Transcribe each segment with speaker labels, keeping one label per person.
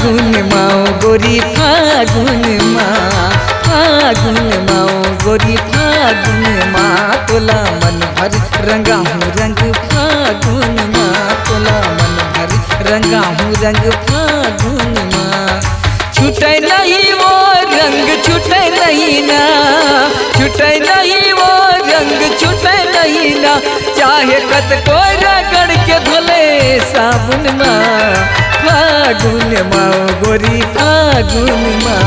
Speaker 1: फागुन माओ गोरी फागुन माओ गोरी फागुन माँ तोला मन भर रंगा हूँ रंग फागुन माँ तोला मन भर रंगा हूँ रंग फागुन माँ छूटे नहीं वो रंग छूटे नहीं ना छूटे नहीं वो रंग छूटे नहीं ना चाहे कत को रगड़ के धोले साबुन माँ फागुन माँ गोरी फागुन माँ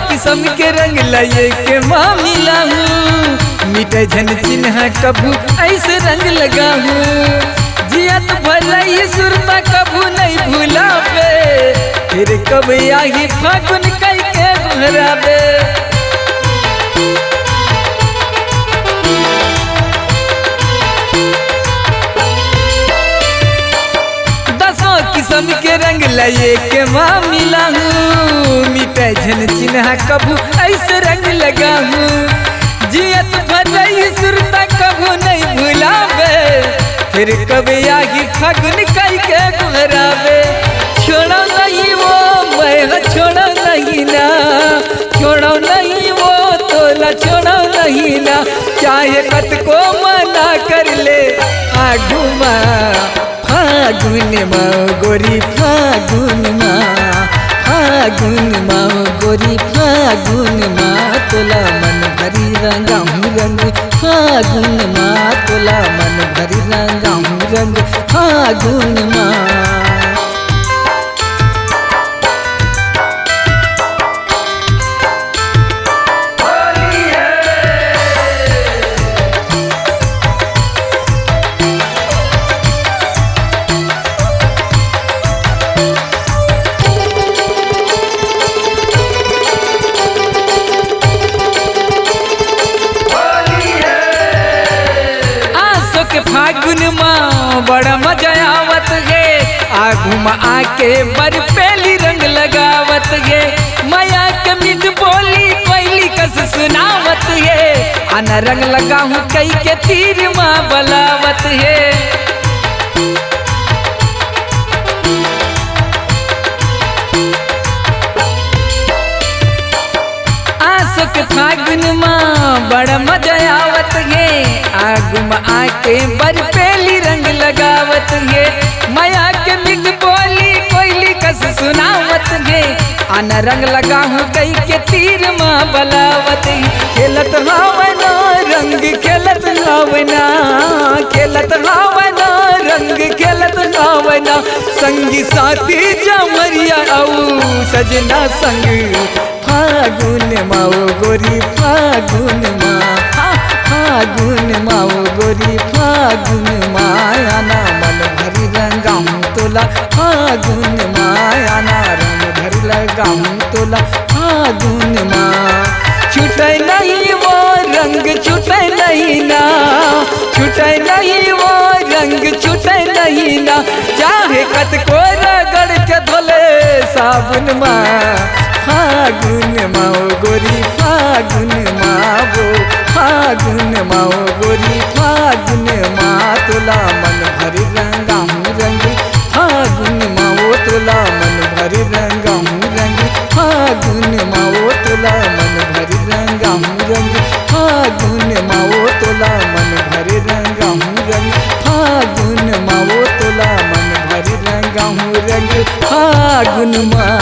Speaker 1: किस्म के रंग लाइए के माँ मिला हूँ मिटे झन चिन्ह कभू ऐसे रंग लगा हूँ जियत भलाई सुरता कभू नहीं भूला बे फिर कब आही फागुन कई के घराबे दसों किस्म के रंग लाइए के माँ मिला हूँ मिटे झन चिन्ह कभू ऐसे रंग लगा हूँ जियत भरई सुरता कभू नहीं भूलावे फिर कब आगी फागुन कई के घरावे छोड़ो नहीं वो मैं छोड़ो नहीं ना छोड़ो नहीं वो तोला छोड़ो नहीं ना चाहे कत को मना कर ले आगू माँ फागुन माँ गोरी फागुन माँ फागुन माँ गोरी फागुन माँ तोला मन भरी रंगा हूँ रंग फागुन माँ तोला मन भरी रंगा हूँ रंग फागुन माँ फागुन माँ बड़ा मजा आवत है आगू माँ आके बर पहली रंग लगावत है माया के मीठ बोली पहली कस सुनावत है आना रंग लगा हूँ कई के तीर माँ बलावत है आसो के फागुन माँ बड़ा मजा आवत है आगू माँ आके बर पहली रंग लगावत है माया के मीठ बोली कोयली कस सुनावत है आना रंग लगा हूँ कई के तीर माँ बलावत है खेलत हावना रंग खेलत हावना खेलत हावना रंग खेलत हावना संगी साथी जमरिया आऊ सजना संग फागुन माओ गोरी फागुन माँ फागुन माओ गोरी फागुन मायाना मन भरी रंगा हूँ तोला फागुन मायाना रंग भरी लगा हूँ तोला फागुन माँ छूटे नहीं वो रंग छूटे नहीं ना छूटे नहीं वो रंग छूटे नहीं ना चाहे कत को रगड़ के धोले साबुन माँ फागुन माओ गोरी फागुन माँ वो फागुन माओ गोरी फागुन माँ तोला मन भरी रंगा हूँ रंग फागुन माओ तोला मन भरी रंगा हूँ रंग फागुन माओ तोला मन भरी रंगा हूँ रंग फागुन माओ तोला मन भरी रंगा हूँ रंग फागुन माओ तोला मन भरी रंगा हूँ रंग फागुन माँ